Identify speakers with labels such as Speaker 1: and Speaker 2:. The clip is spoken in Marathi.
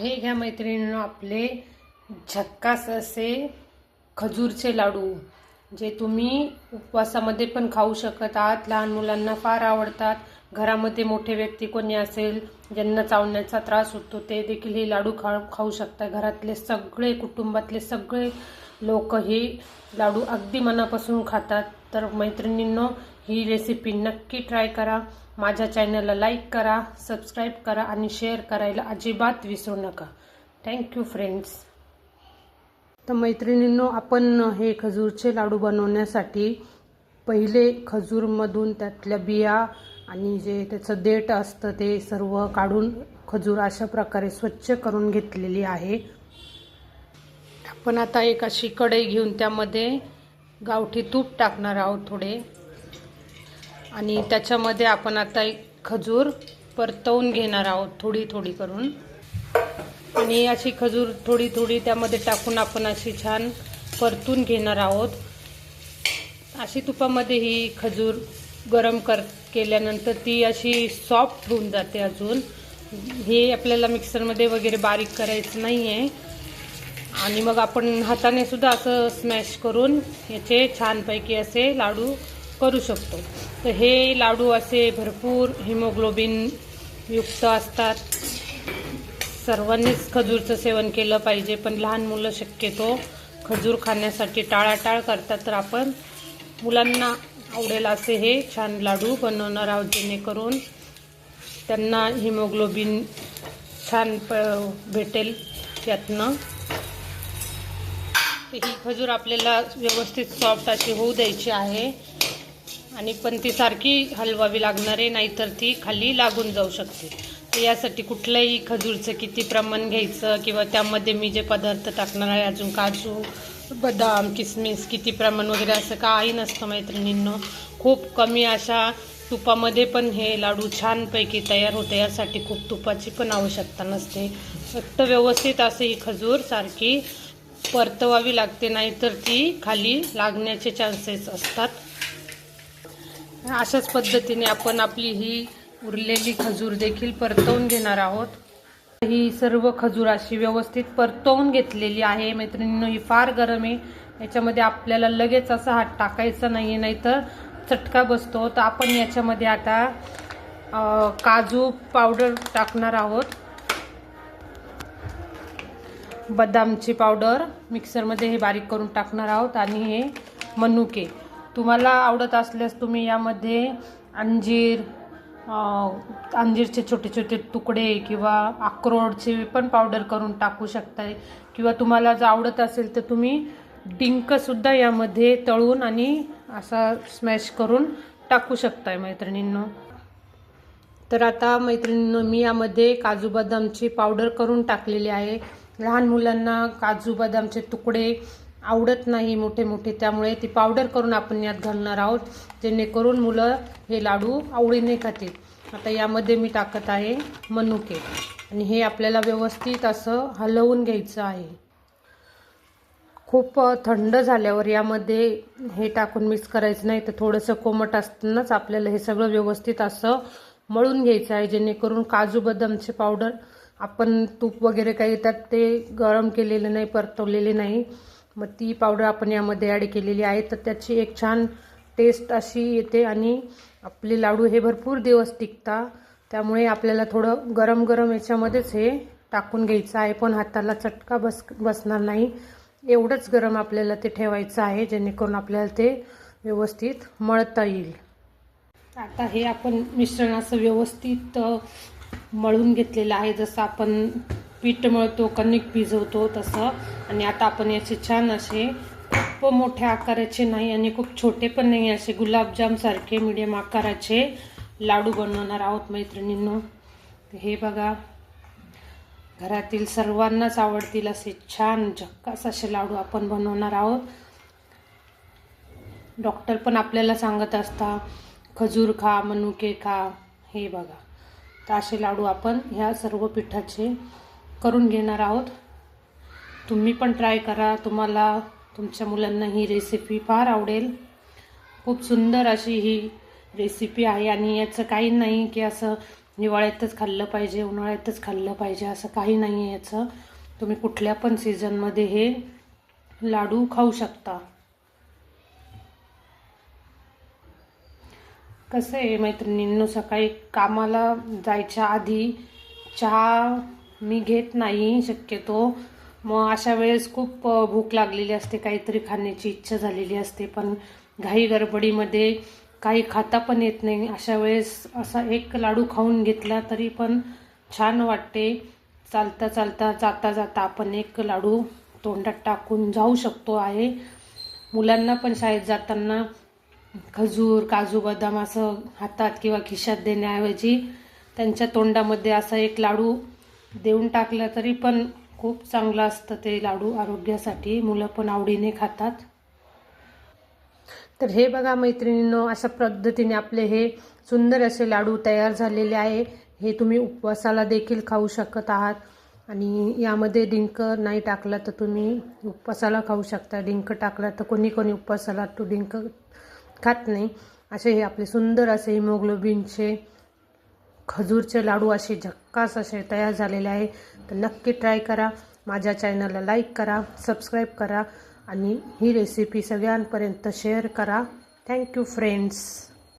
Speaker 1: हे घ्या मैत्रिणींनो आपले झक्कास असे खजूरचे लाडू, जे तुम्ही उपवासामध्ये पण खाऊ शकत आहात। लहान मुलांना फार आवडतात। घरामध्ये मोठे व्यक्ती कोणी असेल ज्यांना चावण्याचा त्रास होतो ते देखील हे लाडू खाऊ शकतात। घरातले सगळे कुटुंबातले सगळे लोक हे लाडू अगदी मनापासून खातात। तर मैत्रिणींनो ही रेसिपी नक्की ट्राय करा। माझ्या चॅनलला लाईक करा, सबस्क्राइब करा आणि शेअर करायला अजिबात विसरू नका। Thank you friends. तर मैत्रिणींनो आपण हे खजूरचे लाडू बनवण्यासाठी पहिले खजूरमधून त्यातल्या बिया आणि जे त्याचं देठ असतं ते सर्व काढून खजूर अशा प्रकारे स्वच्छ करून घेतलेली आहे। आपण आता एक अशी कढई घेऊन त्यामध्ये गावठी तूप टाकणार आहोत थोडे, आणि त्याच्यामध्ये आपण आता एक खजूर परतवून घेणार आहोत थोडी थोडी करून। आणि अशी खजूर थोडी थोडी त्यामध्ये टाकून आपण अशी छान परतून घेणार आहोत। अशी तुपामध्ये ही खजूर गरम केल्यानंतर ती अशी सॉफ्ट होऊन जाते। अजून हे आपल्याला मिक्सरमध्ये वगैरे बारीक करायचं नाही आहे, आणि मग आपण हाताने सुद्धा असं स्मॅश करून याचे छानपैकी असे लाडू करू शकतो। तर हे लाडू असे भरपूर हिमोग्लोबिन युक्त असतात। सर्वांनीच खजूरचं सेवन केलं पाहिजे, पण लहान मुलं शक्यतो खजूर खाण्यासाठी टाळाटाळ करतात। तर आपण मुलांना आवडेल असे हे छान लाडू बनवणार आहोत, जेणेकरून त्यांना हिमोग्लोबिन छान भेटेल यातनं। ही खजूर आपल्याला व्यवस्थित सॉफ्ट अशी होऊ द्यायची आहे, आणि पण ती सारखी हलवावी लागणार आहे, नाहीतर ती खाली लागून जाऊ शकते। तर यासाठी कुठलंही खजूरचं किती प्रमाण घ्यायचं किंवा त्यामध्ये मी जे पदार्थ टाकणार आहे अजून काजू, बदाम, किसमिस किती प्रमाण वगैरे असं काही नसतं मैत्रिणींनो। खूप कमी अशा तुपामध्ये पण हे लाडू छानपैकी तयार होते। यासाठी खूप तुपाची पण आवश्यकता नसते। फक्त व्यवस्थित असे ही खजूर सारखी परतवावी लागते, नाहीतर ती खाली लागण्याचे चान्सेस असतात। अशाच पद्धतीने आपण आपली ही उरलेली खजूर देखील परतवून घेणार आहोत। ही सर्व खजूर अशी व्यवस्थित परतवून घेतलेली आहे मैत्रिणींनो। ही फार गरम आहे, याच्यामध्ये आपल्याला लगेच असा हात टाकायचा नाही, नाहीतर चटका बसतो। तर आपण याच्यामध्ये आता काजू पावडर टाकणार आहोत, बदामची पावडर मिक्सरमध्ये हे बारीक करून टाकणार आहोत, आणि हे मनुके तुम्हाला आवडत असल्यास तुम्ही यामध्ये अंजीरचे छोटे छोटे तुकडे किंवा अक्रोडचे पण पावडर करून टाकू शकताय, किंवा तुम्हाला जर आवडत असेल तर तुम्ही डिंक सुद्धा यामध्ये तळून आणि असा स्मॅश करून टाकू शकताय मैत्रिणींनो। तर आता मैत्रिणींनो मी यामध्ये काजू बदामची पावडर करून टाकलेली आहे। लहान मुलांना काजू बदामचे तुकडे आवडत नाही मोठे मोठे, त्यामुळे ती पावडर करून आपण यात घालणार आहोत, जेणेकरून मुलं हे लाडू आवडीने खातील। आता यामध्ये मी टाकत आहे मनुके, आणि हे आपल्याला व्यवस्थित असं हलवून घ्यायचं आहे। खूप थंड झाल्यावर यामध्ये हे टाकून मिक्स करायचं नाही, तर थोडंसं कोमट असतानाच आपल्याला हे सगळं व्यवस्थित असं मळून घ्यायचं आहे, जेणेकरून काजू बदामचे पावडर आपण तूप वगैरे काही त्यात ते गरम केलेले नाही, परतवलेले नाही, मग ती पावडर आपण यामध्ये ॲड केलेली आहे। तर त्याची एक छान टेस्ट अशी येते, आणि आपले लाडू हे भरपूर दिवस टिकतात। त्यामुळे आपल्याला थोडं गरम गरम याच्यामध्येच हे टाकून घ्यायचं आहे, पण हाताला चटका बसणार नाही एवढंच गरम आपल्याला ते ठेवायचं आहे, जेणेकरून आपल्याला ते व्यवस्थित मळता येईल। आता हे आपण मिश्रण असं व्यवस्थित मळून घेतलेलं आहे, जसं आपण पीठ मळतो, कणिक भिजवतो तसं। आणि आता आपण याचे छान असे खूप मोठ्या आकाराचे नाही आणि खूप छोटे पण नाही, असे गुलाबजाम सारखे मीडियम आकाराचे लाडू बनवणार आहोत मैत्रिणींनो। हे बघा, घरातील सर्वांनाच आवडतील असे छान झक्कास असे लाडू आपण बनवणार आहोत। डॉक्टर पण आपल्याला सांगत असतात खजूर खा, मनुके खा। हे बघा, तर असे लाडू आपण ह्या सर्व पिठाचे करून घेणार आहोत। तुम्ही पण ट्राय करा, तुम्हाला तुमच्या मुलांना ही रेसिपी फार आवडेल। खूप सुंदर अशी ही रेसिपी आहे, आणि याचं काही नाही की असं हिवाळ्यातच खाल्लं पाहिजे, उन्हाळ्यातच खाल्लं पाहिजे असं काही नाही आहे याचं. तुम्ही कुठल्या पण सीझनमध्ये हे लाडू खाऊ शकता. कसं आहे मैत्रिणींनो, सकाळी कामाला जायच्या आधी चहा मी घेत नाही शक्यतो. मग अशा वेळेस खूप भूक लागलेली असते, काहीतरी खाण्याची इच्छा झालेली असते, पण घाई गडबडीमध्ये काही खाता पण येत नाही. अशा वेळेस असा एक लाडू खाऊन घेतला तरी पण छान वाटते. चालता चालता जाता जाता आपण एक लाडू तोंडात टाकून जाऊ शकतो आहे. मुलांना पण शाळेत जाताना खजूर, काजू, बदाम असं हातात किंवा खिशात देण्याऐवजी त्यांच्या तोंडामध्ये असा एक लाडू देऊन टाकला तरी पण खूप चांगलं असतं ते लाडू आरोग्यासाठी. मुलं पण आवडीने खातात. तर हे बघा मैत्रिणींनो, अशा पद्धतीने आपले हे सुंदर असे लाडू तयार झालेले आहे. हे तुम्ही उपवासाला देखील खाऊ शकत आहात. आणि यामध्ये डिंक नाही टाकला तर तुम्ही उपवासाला खाऊ शकता. डिंक टाकला तर कोणी कोणी उपवासाला तो डिंक खात नाही. असे हे आपले सुंदर असे हिमोग्लोबिनचे खजूरचे लाडू असे झक्कास असे तयार झालेले आहे. तर नक्की ट्राय करा. माझ्या चॅनलला लाईक करा, सबस्क्राईब करा आणि ही रेसिपी सगळ्यांपर्यंत शेअर करा. Thank you friends.